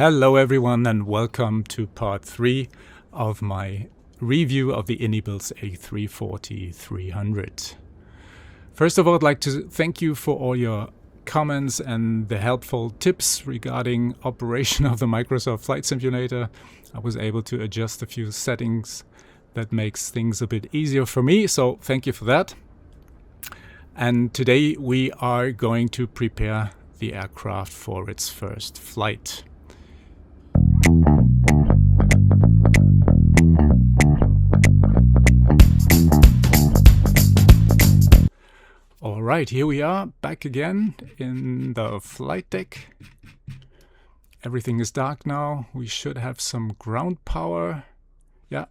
Hello everyone and welcome to part 3 of my review of the IniBuilds A340-300. First of all, I'd like to thank you for all your comments and the helpful tips regarding operation of the Microsoft Flight Simulator. I was able to adjust a few settings that makes things a bit easier for me, so thank you for that. And today we are going to prepare the aircraft for its first flight. Alright, here we are back again in the flight deck. Everything is dark now. We should have some ground power. Yeah,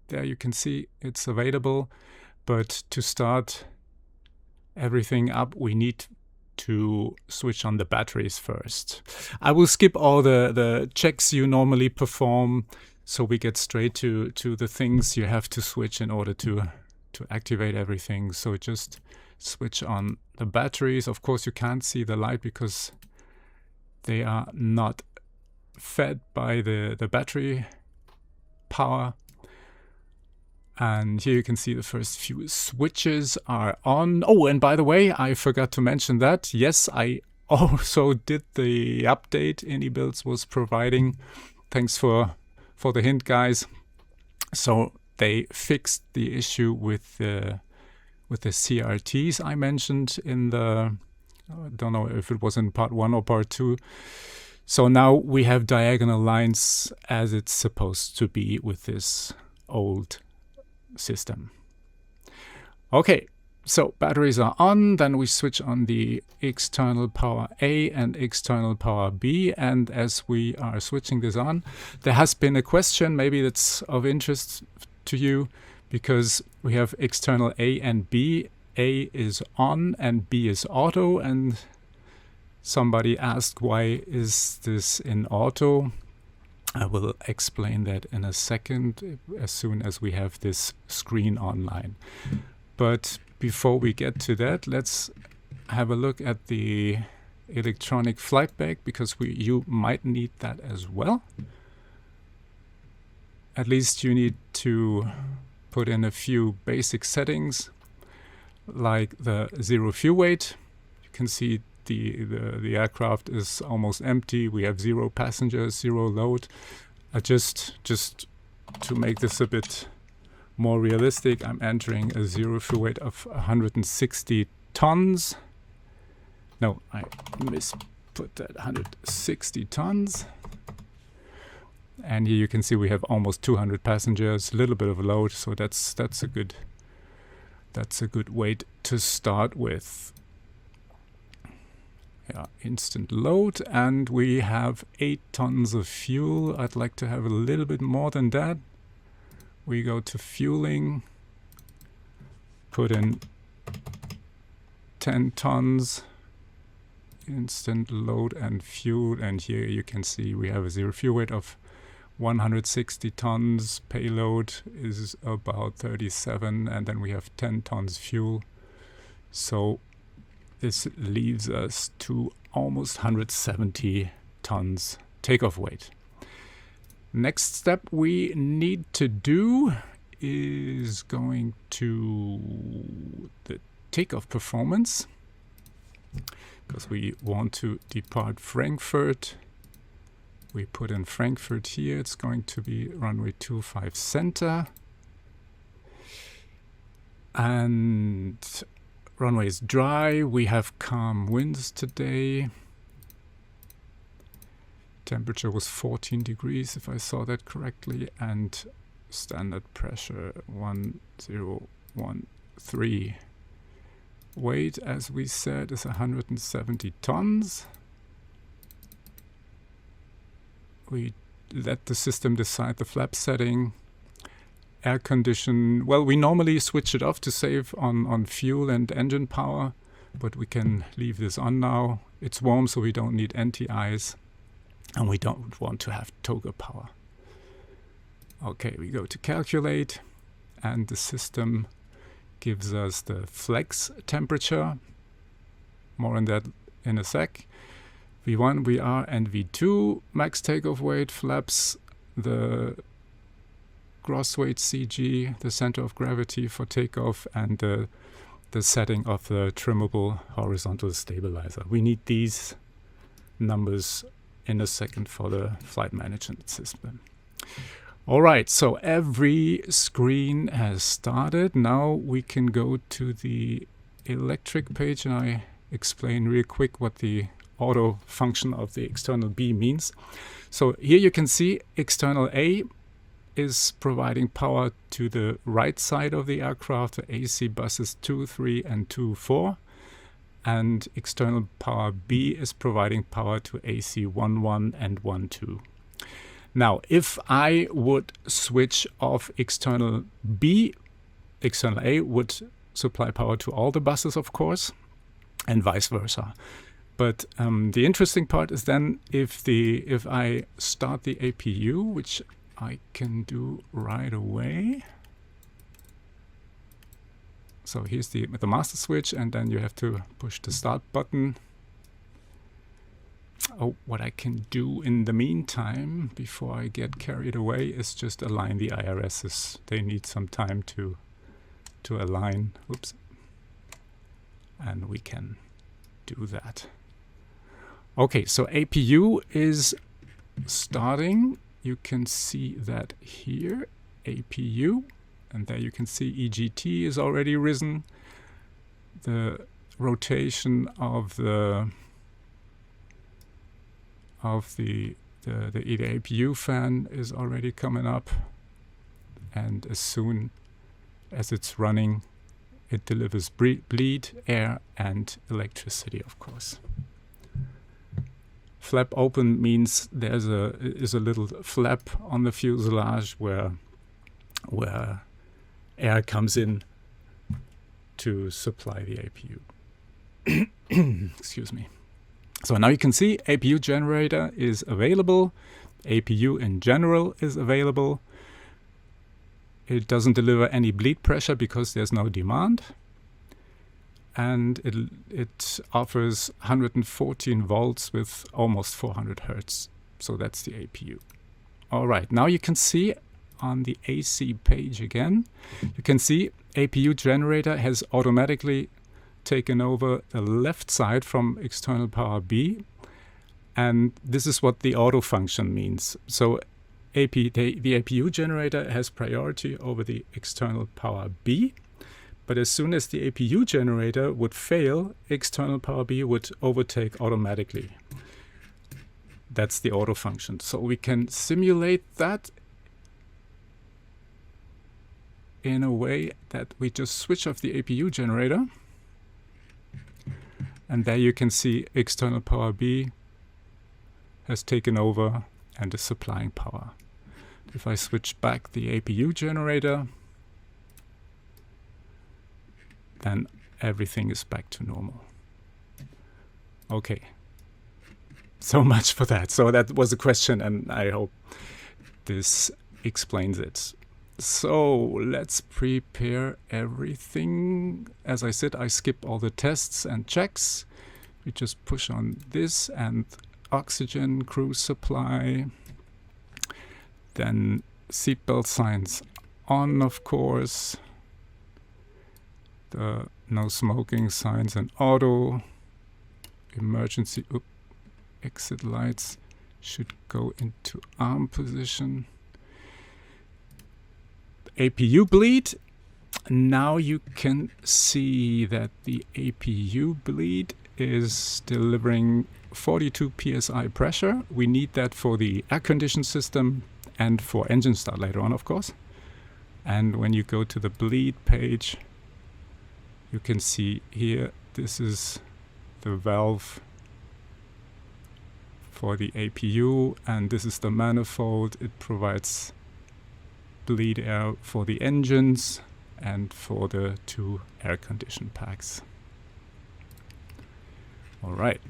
there you can see it's available. But to start everything up, we need to switch on the batteries first. I will skip all the checks you normally perform, so we get straight to the things you have to switch in order to activate everything. So just switch on the batteries. Of course, you can't see the light because they are not fed by the battery power. And here you can see the first few switches are on. Oh, and by the way, I forgot to mention that. Yes, I also did the update IniBuilds was providing. Thanks for the hint, guys. So they fixed the issue with the CRTs I mentioned in the, I don't know if it was in part 1 or part 2. So now we have diagonal lines as it's supposed to be with this old system. Okay, so batteries are on, then we switch on the external power A and external power B, and as we are switching this on, there has been a question, maybe that's of interest to you, because we have external A and B. A is on and B is auto, and somebody asked why is this in auto. I will explain that in a second as soon as we have this screen online. But before we get to that, let's have a look at the electronic flight bag, because you might need that as well. At least you need to put in a few basic settings, like the zero fuel weight. You can see the aircraft is almost empty. We have 0 passengers, 0 load. Just to make this a bit more realistic, I'm entering a zero fuel weight of 160 tons. No, I misput that, 160 tons. And here you can see we have almost 200 passengers, a little bit of a load, so that's a good weight to start with. Yeah, instant load, and we have 8 tons of fuel. I'd like to have a little bit more than that. We go to fueling, put in 10 tons, instant load and fuel, and here you can see we have a zero fuel weight of 160 tons. Payload is about 37, and then we have 10 tons fuel. So this leaves us to almost 170 tons takeoff weight. Next step we need to do is going to the takeoff performance, because we want to depart Frankfurt. We put in Frankfurt here. It's going to be runway 25 center. And runway is dry. We have calm winds today. Temperature was 14 degrees, if I saw that correctly, and standard pressure 1013. Weight, as we said, is 170 tons. We let the system decide the flap setting. Air condition, well, we normally switch it off to save on fuel and engine power, but we can leave this on now. It's warm, so we don't need anti-ice, and we don't want to have toga power. Okay, we go to calculate, and the system gives us the flex temperature. More on that in a sec. V1, VR, and V2, max takeoff weight, flaps, the gross weight CG, the center of gravity for takeoff, and the setting of the trimmable horizontal stabilizer. We need these numbers in a second for the flight management system. All right, so every screen has started. Now we can go to the electric page, and I explain real quick what the auto function of the external B means. So here you can see external A is providing power to the right side of the aircraft, the AC buses 2, 3, and 2, 4. And external power B is providing power to AC 1, 1 and 1, 2. Now, if I would switch off external B, external A would supply power to all the buses, of course, and vice versa. But the interesting part is then if I start the APU, which I can do right away. So here's the master switch, and then you have to push the start button. Oh, what I can do in the meantime, before I get carried away, is just align the IRSs. They need some time to align. Oops. And we can do that. Okay, so APU is starting. You can see that here, APU, and there you can see EGT is already risen. The rotation of the APU fan is already coming up, and as soon as it's running, it delivers bleed, air, and electricity, of course. Flap open means there's a little flap on the fuselage where air comes in to supply the APU. Excuse me. So now you can see APU generator is available. APU in general is available. It doesn't deliver any bleed pressure because there's no demand. And it offers 114 volts with almost 400 hertz. So that's the APU. All right, now you can see on the AC page again, you can see APU generator has automatically taken over the left side from external power B. And this is what the auto function means. So the APU generator has priority over the external power B. But as soon as the APU generator would fail, external power B would overtake automatically. That's the auto function. So we can simulate that in a way that we just switch off the APU generator. And there you can see external power B has taken over and is supplying power. If I switch back the APU generator, then everything is back to normal. Okay, so much for that. So that was a question, and I hope this explains it. So let's prepare everything. As I said, I skip all the tests and checks. We just push on this and oxygen, cruise supply. Then seatbelt signs on, of course. The no smoking signs and auto. Emergency exit lights should go into arm position. APU bleed. Now you can see that the APU bleed is delivering 42 psi pressure. We need that for the air condition system and for engine start later on, of course. And when you go to the bleed page, you can see here, this is the valve for the APU, and this is the manifold. It provides bleed air for the engines and for the two air condition packs. All right.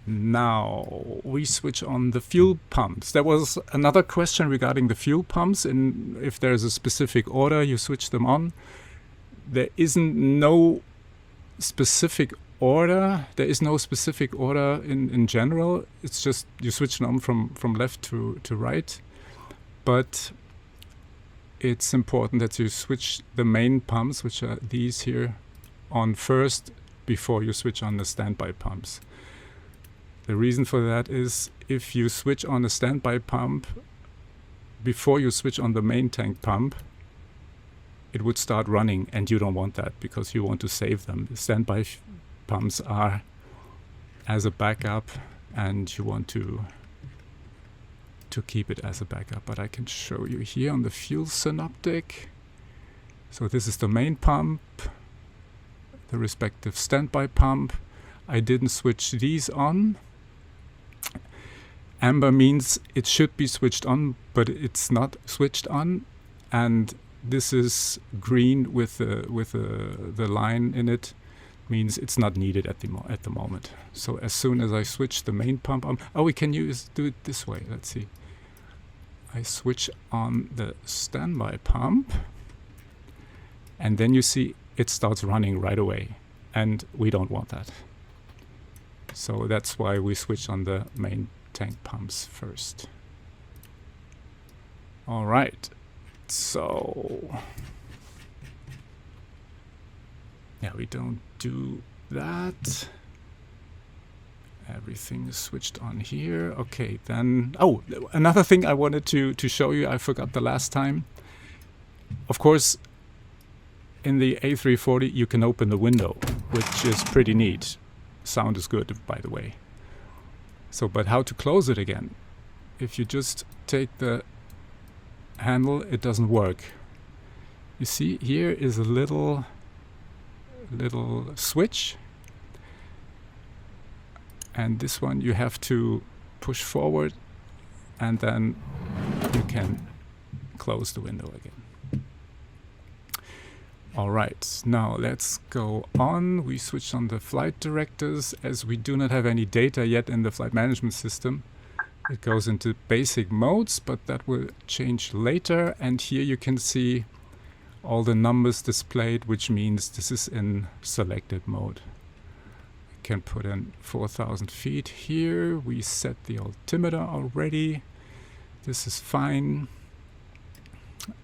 Now we switch on the fuel pumps. There was another question regarding the fuel pumps, and if there's a specific order, you switch them on. There isn't no specific order. There is no specific order in general. It's just you switch them from left to right. But it's important that you switch the main pumps, which are these here, on first before you switch on the standby pumps. The reason for that is if you switch on the standby pump before you switch on the main tank pump, it would start running, and you don't want that because you want to save them. The standby pumps are as a backup, and you want to keep it as a backup. But I can show you here on the fuel synoptic. So this is the main pump, the respective standby pump. I didn't switch these on. Amber means it should be switched on, but it's not switched on. And this is green with the line in it, means it's not needed at the moment. So as soon as I switch the main pump on, oh, we can do it this way. Let's see. I switch on the standby pump, and then you see it starts running right away, and we don't want that. So that's why we switch on the main tank pumps first. All right. So yeah, we don't do that. Everything is switched on here. Okay, then, oh, another thing I wanted to show you, I forgot the last time. Of course, in the A340 you can open the window, which is pretty neat. Sound is good, by the way. So, but how to close it again? If you just take the handle, it doesn't work. You see, here is a little switch, and this one you have to push forward, and then you can close the window again. All right, now let's go on. We switch on the flight directors. As we do not have any data yet in the flight management system, it goes into basic modes, but that will change later. And here you can see all the numbers displayed, which means this is in selected mode. I can put in 4,000 feet here. We set the altimeter already. This is fine.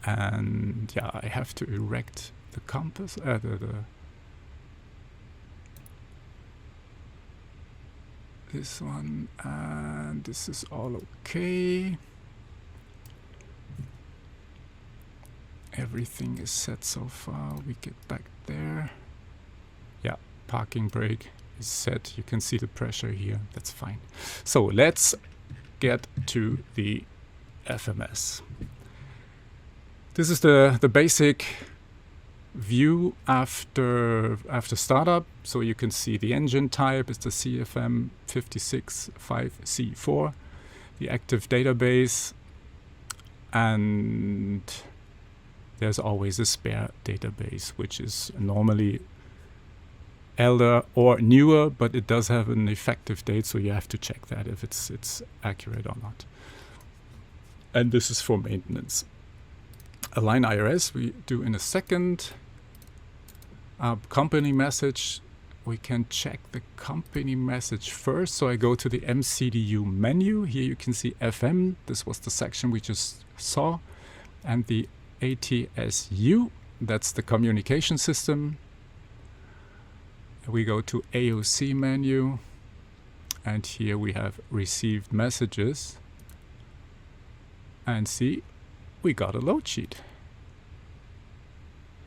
And yeah, I have to erect the compass, this one, and this is all okay. Everything is set so far. We get back there. Yeah, parking brake is set. You can see the pressure here. That's fine. So let's get to the FMS. This is the basic view after startup. So you can see the engine type is the CFM 565C4, the active database, and there's always a spare database, which is normally elder or newer, but it does have an effective date, so you have to check that if it's accurate or not. And this is for maintenance. Align IRS we do in a second. Company message, we can check the company message first. So I go to the MCDU menu. Here you can see FM. This was the section we just saw. And the ATSU, that's the communication system. We go to AOC menu. And here we have received messages. And see, we got a load sheet.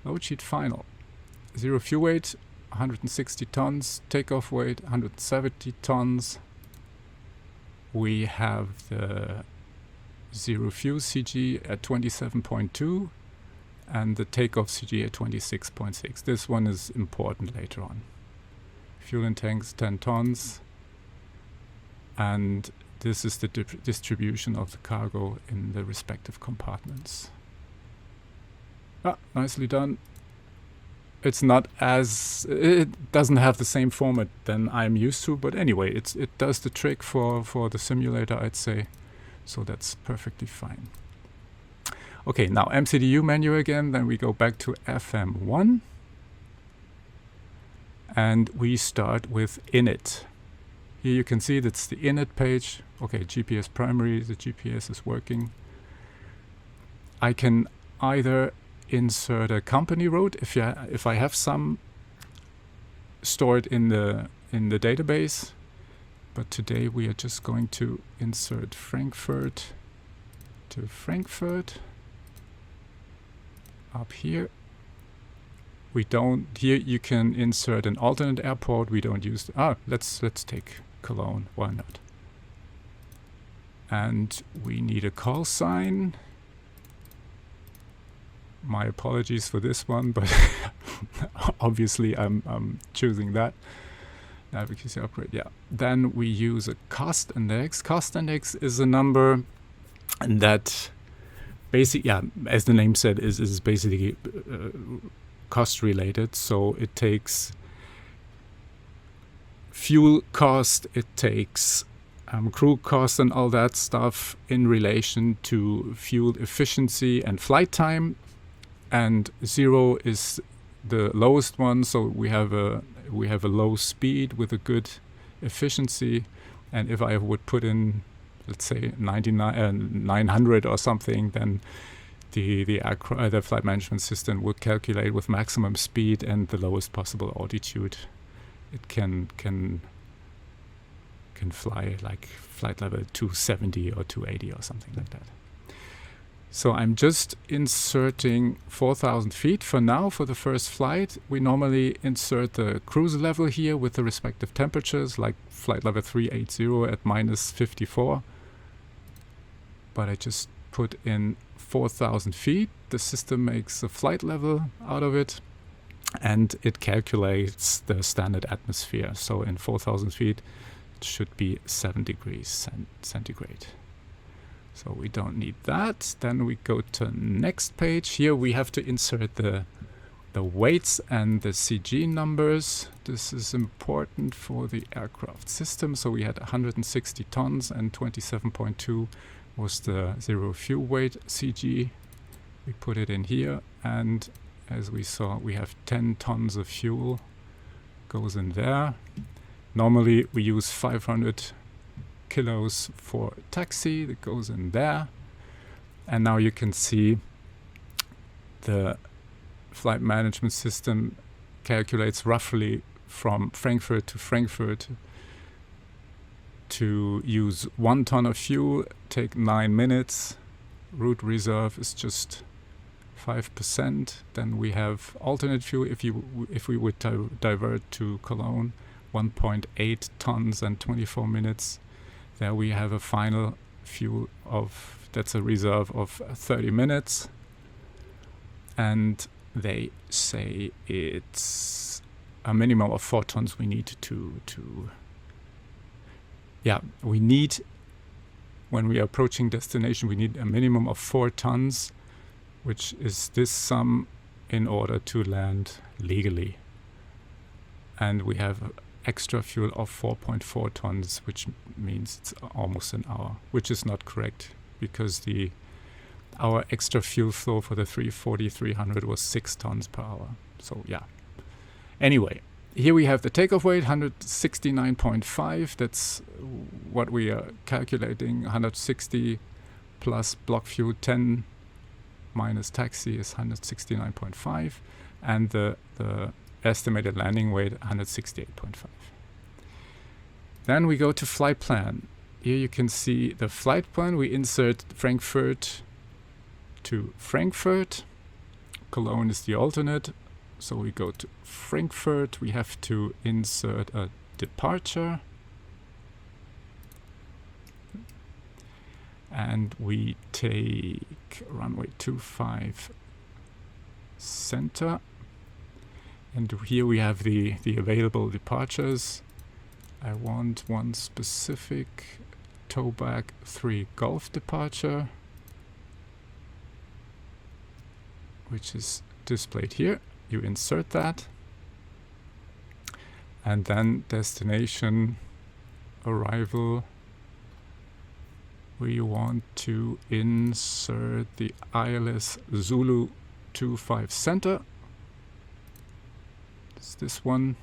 Load sheet final. Zero fuel weight, 160 tons. Takeoff weight, 170 tons. We have the zero fuel CG at 27.2 and the takeoff CG at 26.6. This one is important later on. Fuel in tanks, 10 tons. And this is the distribution of the cargo in the respective compartments. Ah, nicely done. It's not as, it doesn't have the same format than I'm used to, but anyway, it does the trick for the simulator, I'd say. So that's perfectly fine. Okay, now MCDU menu again, then we go back to FM1. and we start with init. Here you can see that's the init page. Okay, GPS primary, the GPS is working. I can either insert a company route if I have some stored in the database, but today we are just going to insert Frankfurt to Frankfurt up here. We don't, here you can insert an alternate airport. We don't use, let's take Cologne, why not? And we need a call sign. My apologies for this one, but obviously I'm choosing that. Navigation upgrade, yeah. Then we use a cost index. Cost index is a number that basically, yeah, as the name said, is basically cost related. So it takes fuel cost, it takes crew cost and all that stuff in relation to fuel efficiency and flight time. And 0 is the lowest one, so we have a low speed with a good efficiency. And if I would put in, let's say 900 or something, then the flight management system would calculate with maximum speed and the lowest possible altitude it can fly, like flight level 270 or 280 or something like that. So I'm just inserting 4,000 feet for now for the first flight. We normally insert the cruise level here with the respective temperatures, like flight level 380 at -54. But I just put in 4,000 feet. The system makes a flight level out of it, and it calculates the standard atmosphere. So in 4,000 feet, it should be 7 degrees centigrade. So we don't need that. Then we go to next page. Here we have to insert the weights and the CG numbers. This is important for the aircraft system. So we had 160 tons and 27.2 was the zero fuel weight CG. We put it in here, and as we saw, we have 10 tons of fuel goes in there. Normally we use 500 kilos for taxi, that goes in there. And now you can see the flight management system calculates roughly from Frankfurt to Frankfurt to use 1 ton of fuel, take 9 minutes. Route reserve is just 5%. Then we have alternate fuel if we would divert to Cologne, 1.8 tons and 24 minutes. There we have a final fuel of, that's a reserve of 30 minutes. And they say it's a minimum of 4 tons we need we need, when we are approaching destination, we need a minimum of 4 tons, which is this sum in order to land legally. And we have extra fuel of 4.4 tons, which means it's almost an hour, which is not correct because our extra fuel flow for the 340-300 was 6 tons per hour. So yeah. Anyway, here we have the takeoff weight, 169.5. That's what we are calculating. 160 plus block fuel 10 minus taxi is 169.5, and the estimated landing weight 168.5. Then we go to flight plan. Here you can see the flight plan. We insert Frankfurt to Frankfurt. Cologne is the alternate. So we go to Frankfurt. We have to insert a departure. And we take runway 25 center. And here we have the available departures. I want one specific towback 3 Gulf departure, which is displayed here. You insert that. And then destination, arrival. We want to insert the ILS Zulu 25 center. It's this one.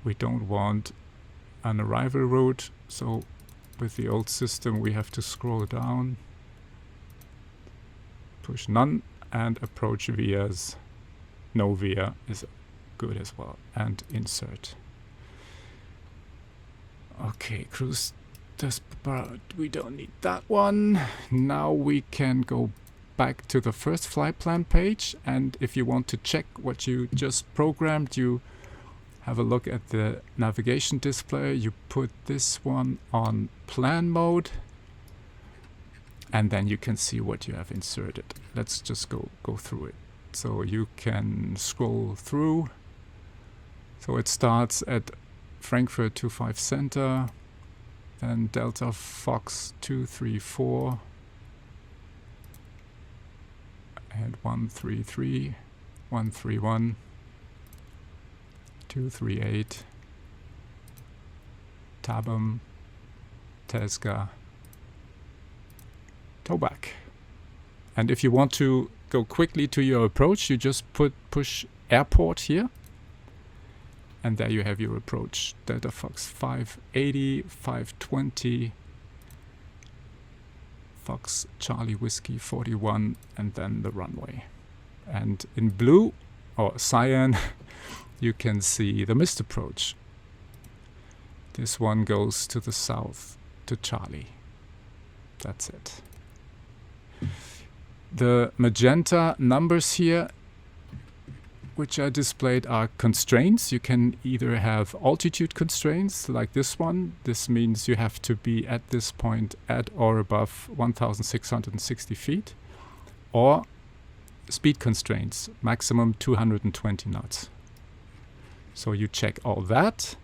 we don't want an arrival route, so with the old system we have to scroll down, push none, and approach vias. No via is good as well, and insert. Okay, cruise dashboard, we don't need that one. Now we can go back to the first flight plan page, and if you want to check what you just programmed, you have a look at the navigation display. You put this one on plan mode, and then you can see what you have inserted. Let's just go through it. So you can scroll through. So it starts at Frankfurt 25 Center, then Delta Fox 234 and 133, 131, 238, Tabum, Tesga, Tobac. And if you want to go quickly to your approach, you just push airport here, and there you have your approach. Delta Fox 580, 520, Fox Charlie Whiskey 41, and then the runway. And in blue or cyan you can see the missed approach. This one goes to the south to Charlie. That's it. The magenta numbers here which are displayed are constraints. You can either have altitude constraints like this one. This means you have to be at this point at or above 1,660 feet. Or speed constraints, maximum 220 knots. So you check all that.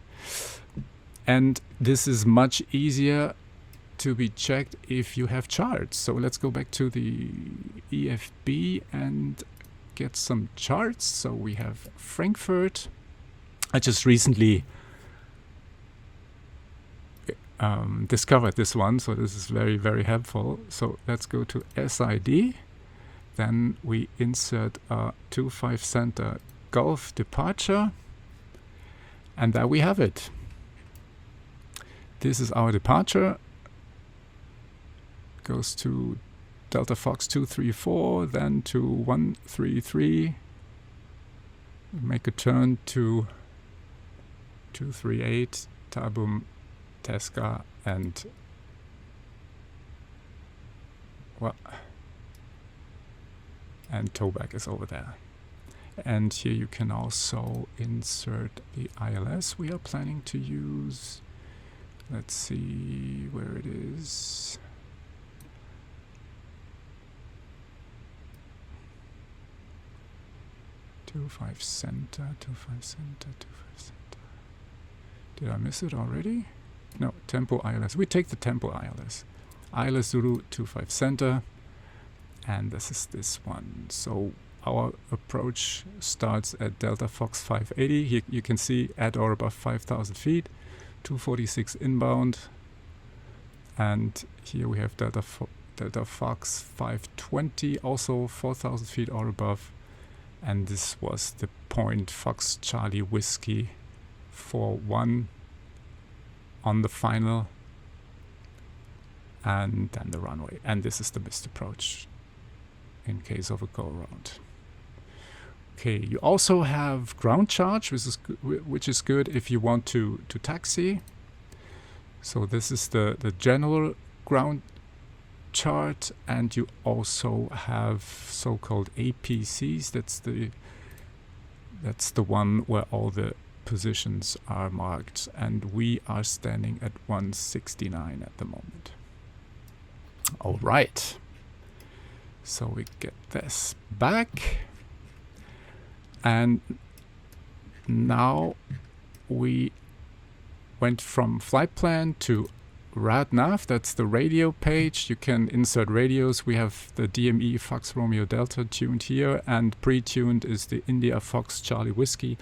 And this is much easier to be checked if you have charts. So let's go back to the EFB and get some charts. So we have Frankfurt. I just recently discovered this one, so this is very, very helpful. So let's go to SID. Then we insert a 25 Center Gulf departure. And there we have it. This is our departure. Goes to Delta Fox 234, then to 133. Make a turn to 238, Tabum, Tesga, and Tobac is over there. And here you can also insert the ILS we are planning to use. Let's see where it is. Two-five center. Did I miss it already? No, Tempo ILS. We take the Tempo ILS. ILS Zulu 25 Center. And this is this one. So our approach starts at Delta Fox 580. Here you can see at or above 5,000 feet. 246 inbound. And here we have Delta Fox 520, also 4,000 feet or above. And this was the point Fox Charlie Whiskey 41 on the final. And then the runway. And this is the missed approach in case of a go-around. Okay, you also have ground charge, which is good if you want to taxi. So this is the general ground chart, and you also have so-called APCs. That's the one where all the positions are marked, and we are standing at 169 at the moment. All right. So we get this back, and now we went from flight plan to RadNav. That's the radio page. You can insert radios. We have the DME Fox Romeo Delta tuned here, and pre-tuned is the India Fox Charlie Whiskey.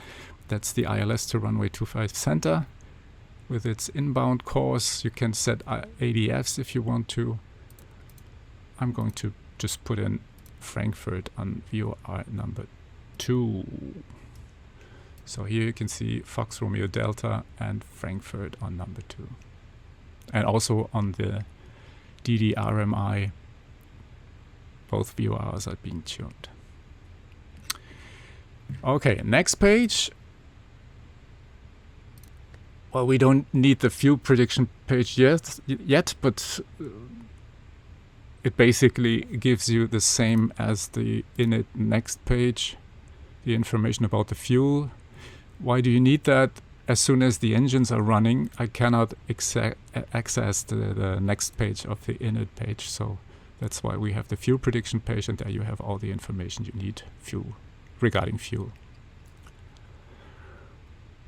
That's the ILS to runway 25 Center with its inbound course. You can set ADFs if you want to. I'm going to just put in Frankfurt on VOR number 2. So here you can see Fox Romeo Delta and Frankfurt on number 2. And also on the DDRMI, both view hours are being tuned. Okay, next page. Well, we don't need the fuel prediction page yet, but it basically gives you the same as the init next page, the information about the fuel. Why do you need that? As soon as the engines are running, I cannot access the next page of the init page, so that's why we have the fuel prediction page, and there you have all the information you need regarding fuel.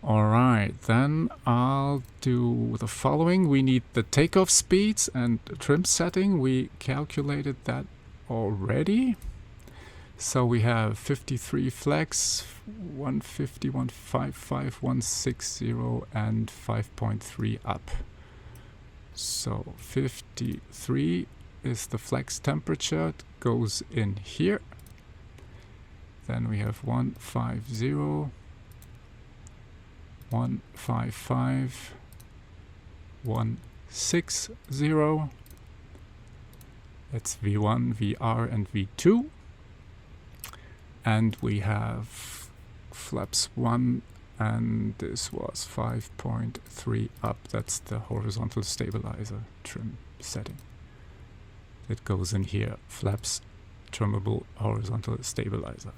Alright, then I'll do the following. We need the takeoff speeds and trim setting. We calculated that already. So we have 53 flex, 150, 155, 160, and 5.3 up. So 53 is the flex temperature. It goes in here. Then we have 150, 155, 160. That's V1, VR, and V2. And we have flaps 1, and this was 5.3 up. That's the horizontal stabilizer trim setting. It goes in here, flaps, trimmable horizontal stabilizer.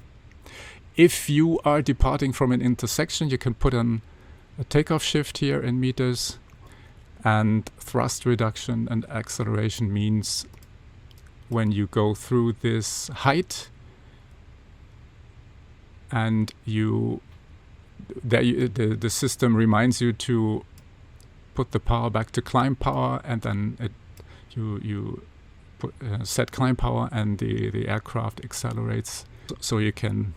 If you are departing from an intersection, you can put on a takeoff shift here in meters, and thrust reduction and acceleration means when you go through this height and the system reminds you to put the power back to climb power, and then you set climb power, and the aircraft accelerates, so you can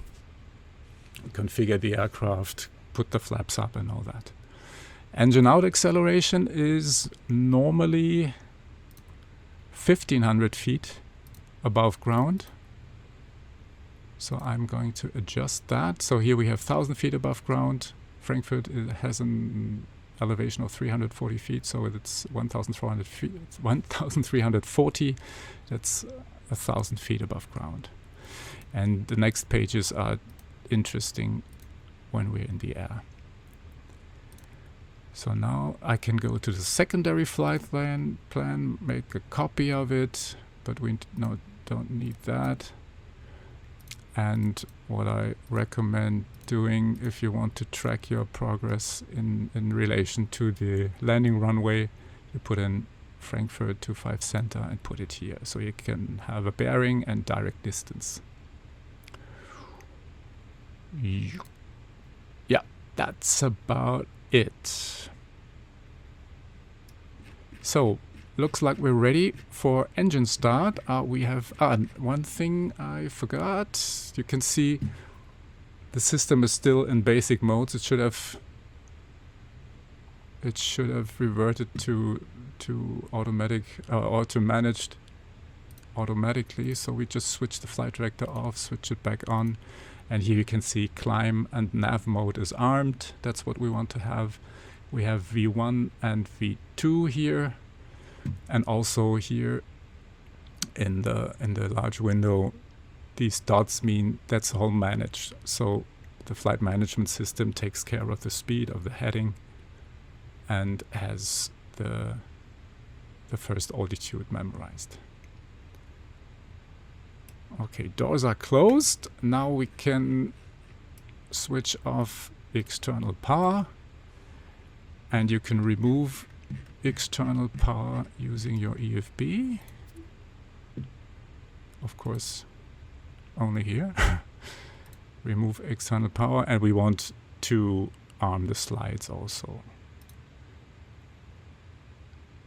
configure the aircraft, put the flaps up and all that. Engine out acceleration is normally 1500 feet above ground. So I'm going to adjust that. So here we have 1000 feet above ground. Frankfurt has an elevation of 340 feet, so it's 1,300 feet. 1,340. That's 1,000 feet above ground. And the next pages are interesting when we're in the air. So now I can go to the secondary flight plan, make a copy of it, but we don't need that. And what I recommend doing, if you want to track your progress in relation to the landing runway, you put in Frankfurt 25 center and put it here, so you can have a bearing and direct distance. Yeah, that's about it. So looks like we're ready for engine start. We have one thing I forgot. You can see the system is still in basic modes. It should have reverted to automatic or to managed automatically. So we just switch the flight director off, switch it back on, and here you can see climb and nav mode is armed. That's what we want to have. We have V1 and V2 here. And also here in the large window, these dots mean that's all managed. So the flight management system takes care of the speed of the heading and has the first altitude memorized. Okay, doors are closed. Now we can switch off external power, and you can remove external power using your EFB. Of course, only here. Remove external power, and we want to arm the slides also.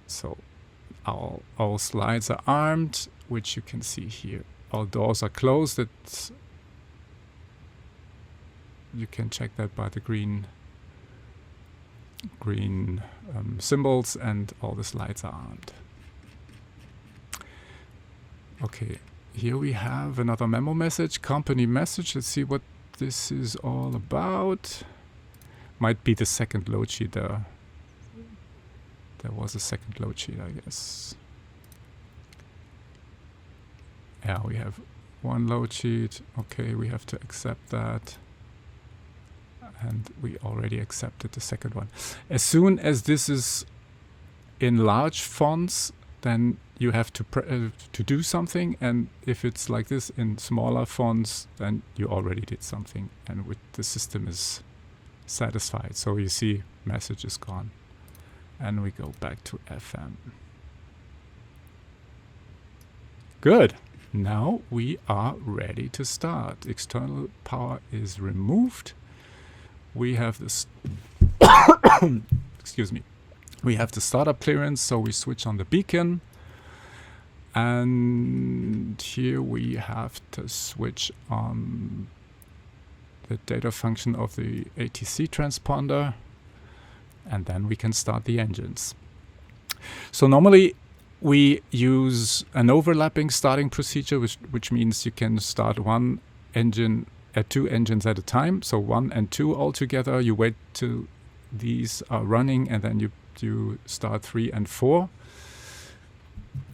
So all slides are armed, which you can see here. All doors are closed. You can check that by the green symbols, and all the slides are armed. Okay, here we have another memo message, company message. Let's see what this is all about. Might be the second load sheet there. There was a second load sheet, I guess. Yeah, we have one load sheet. Okay, we have to accept that. And we already accepted the second one. As soon as this is in large fonts, then you have to do something. And if it's like this in smaller fonts, then you already did something. And the system is satisfied. So you see, message is gone. And we go back to FM. Good. Now we are ready to start. External power is removed. We have this excuse me. We have the startup clearance, so we switch on the beacon. And here we have to switch on the data function of the ATC transponder. And then we can start the engines. So normally we use an overlapping starting procedure, which means you can start one engine at two engines at a time. So 1 and 2 all together. You wait till these are running, and then you start 3 and 4.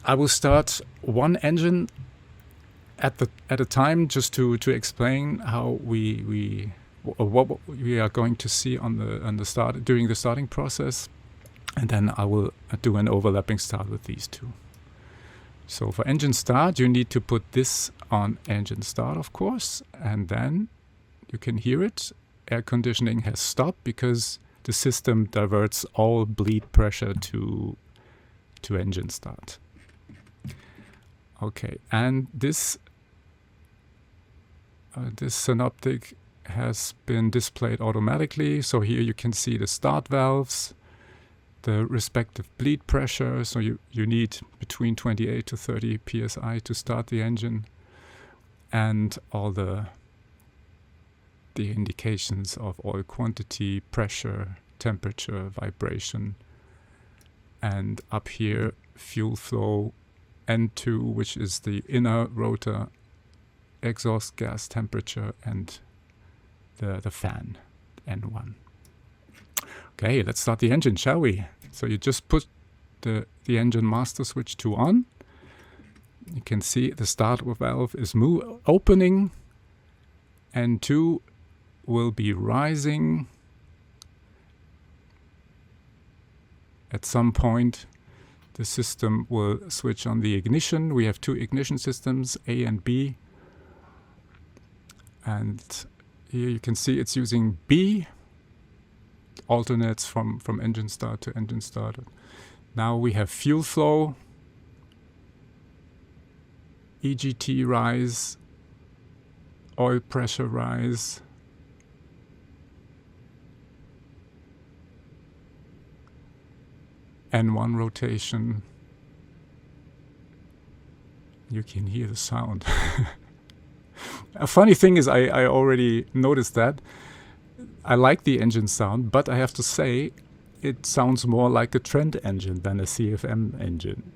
I will start one engine at a time, just to explain how what we are going to see on the start during the starting process, and then I will do an overlapping start with these two. So for engine start, you need to put this on engine start, of course, and then you can hear it. Air conditioning has stopped because the system diverts all bleed pressure to engine start. Okay, and this synoptic has been displayed automatically. So here you can see the start valves, the respective bleed pressure. So you need between 28 to 30 psi to start the engine, and all the indications of oil quantity, pressure, temperature, vibration, and up here fuel flow N2, which is the inner rotor exhaust gas temperature, and the fan N1. Okay, let's start the engine, shall we? So you just put the engine master switch 2 on. You can see the start valve is opening. N2 will be rising. At some point, the system will switch on the ignition. We have two ignition systems, A and B. And here you can see it's using B, alternates from engine start to engine start. Now we have fuel flow, EGT rise, oil pressure rise, N1 rotation. You can hear the sound. A funny thing is I already noticed that. I like the engine sound, but I have to say it sounds more like a Trent engine than a CFM engine.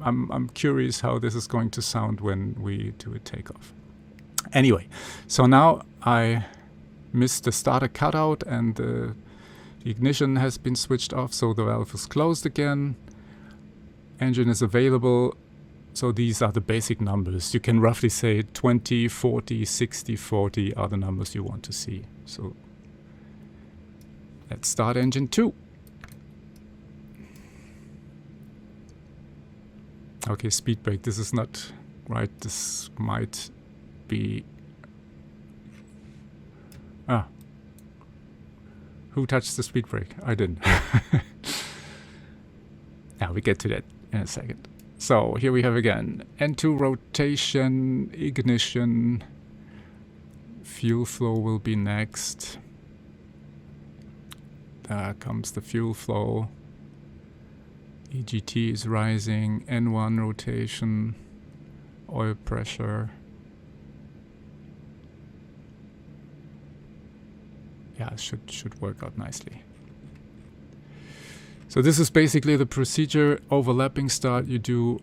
I'm curious how this is going to sound when we do a takeoff. Anyway, so now I missed the starter cutout, and the ignition has been switched off, so the valve is closed again. Engine is available. So these are the basic numbers. You can roughly say 20, 40, 60, 40 are the numbers you want to see. So let's start engine 2. Okay, speed brake. This is not right. This might be... Who touched the speed brake? I didn't. Now we get to that in a second. So here we have again N2 rotation, ignition, fuel flow will be next. There comes the fuel flow. EGT is rising, N1 rotation, oil pressure. Yeah, it should work out nicely. So this is basically the procedure. Overlapping start you do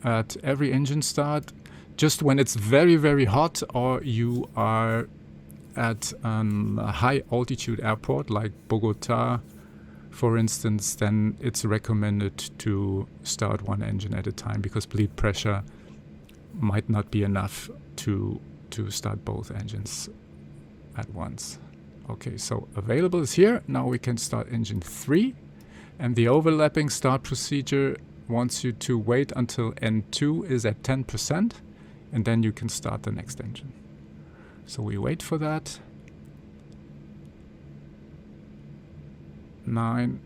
at every engine start, just when it's very, very hot, or you are at a high altitude airport like Bogota, for instance, then it's recommended to start one engine at a time, because bleed pressure might not be enough to start both engines at once. Okay, so available is here. Now we can start engine 3, and the overlapping start procedure wants you to wait until N2 is at 10%, and then you can start the next engine. So we wait for that. 9,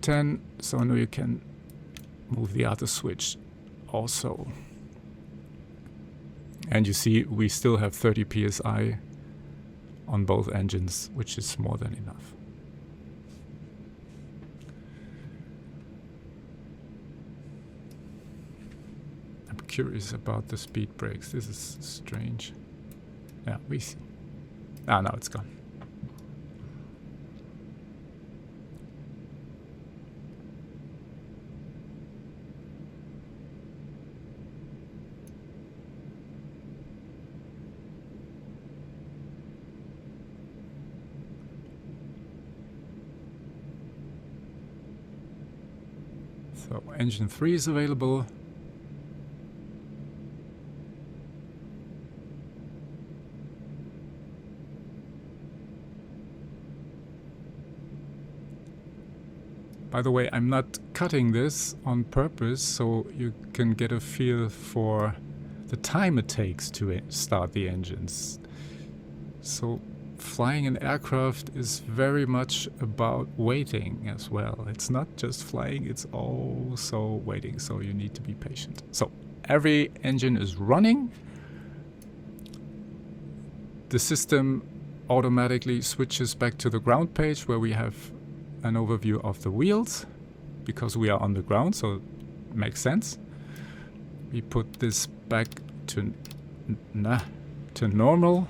10, so now you can move the other switch also. And you see we still have 30 psi on both engines, which is more than enough. I'm curious about the speed brakes. This is strange. Yeah, we see. Ah, now it's gone. So engine 3 is available. By the way, I'm not cutting this on purpose, so you can get a feel for the time it takes to start the engines. So flying an aircraft is very much about waiting as well. It's not just flying, it's also waiting, so you need to be patient. So every engine is running. The system automatically switches back to the ground page where we have an overview of the wheels, because we are on the ground, so it makes sense. We put this back to normal.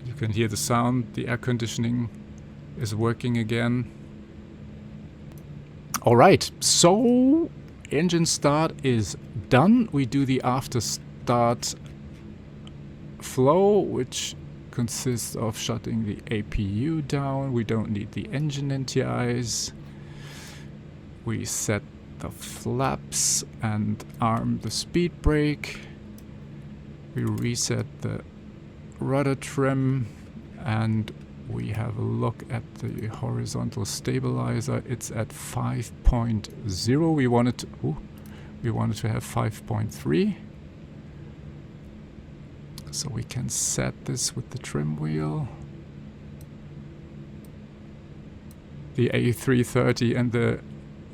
You can hear the sound. The air conditioning is working again. All right, so engine start is done. We do the after start flow, which consists of shutting the APU down. We don't need the engine NTIs. We set the flaps and arm the speed brake. We reset the rudder trim, and we have a look at the horizontal stabilizer. It's at 5.0. We wanted to have 5.3. So we can set this with the trim wheel. The A330 and the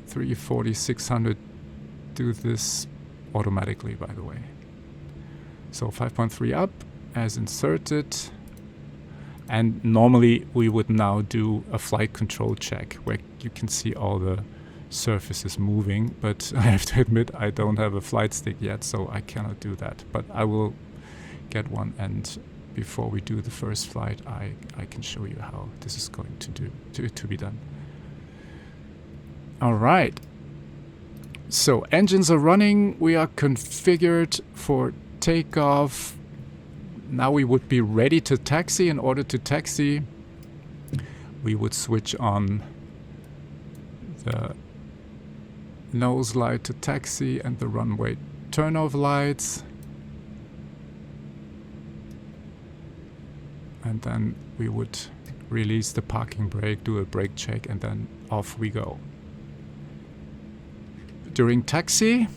340-600 do this automatically, by the way. So 5.3 up as inserted. And normally we would now do a flight control check where you can see all the surfaces moving, but I have to admit I don't have a flight stick yet, so I cannot do that. But I will get one, and before we do the first flight I can show you how this is going to be done. All right, so engines are running. We are configured for takeoff. Now we would be ready to taxi. In order to taxi, we would switch on the nose light to taxi and the runway turnoff lights. And then we would release the parking brake, do a brake check, and then off we go. During taxi,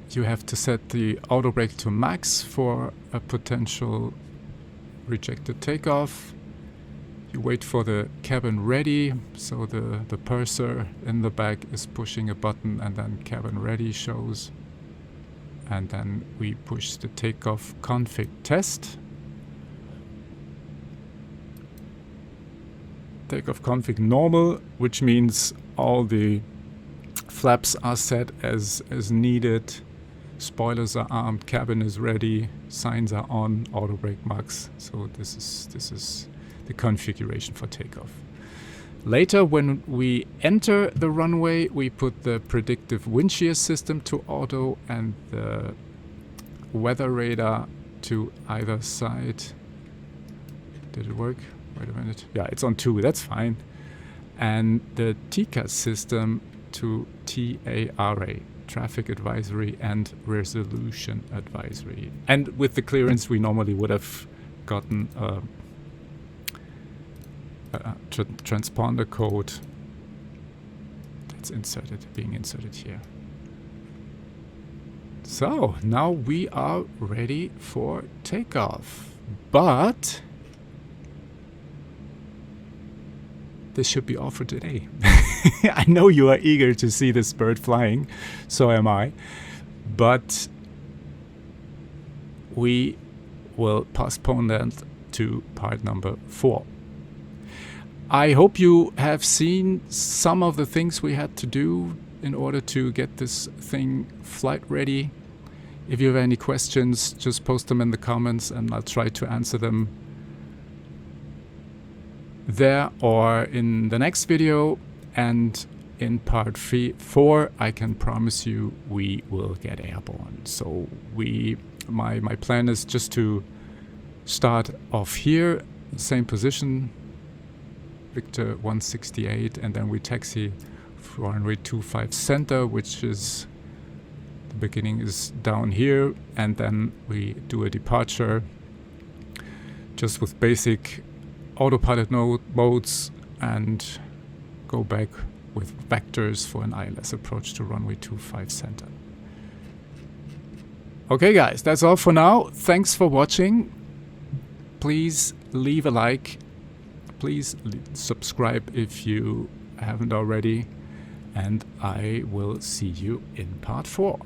you have to set the auto brake to max for a potential rejected takeoff. You wait for the cabin ready, so the purser in the back is pushing a button, and then cabin ready shows. And then we push the takeoff config test. Takeoff config normal, which means all the flaps are set as needed. Spoilers are armed, cabin is ready, signs are on, auto brake max. So this is the configuration for takeoff. Later, when we enter the runway, we put the predictive wind shear system to auto and the weather radar to either side. Did it work? Wait a minute. Yeah, it's on 2. That's fine. And the TCAS system to TARA, Traffic Advisory and Resolution Advisory. And with the clearance, we normally would have gotten a transponder code that's being inserted here. So now we are ready for takeoff, but this should be offered today. I know you are eager to see this bird flying, so am I, but we will postpone that to part number 4. I hope you have seen some of the things we had to do in order to get this thing flight ready. If you have any questions, just post them in the comments and I'll try to answer them there or in the next video. And in part 4, I can promise you we will get airborne. So my plan is just to start off here, same position, Victor 168, and then we taxi for runway 25 center, which is the beginning is down here, and then we do a departure just with basic autopilot modes and go back with vectors for an ILS approach to runway 25 center. Okay guys, that's all for now. Thanks for watching. Please leave a like. Please subscribe if you haven't already. And I will see you in part 4.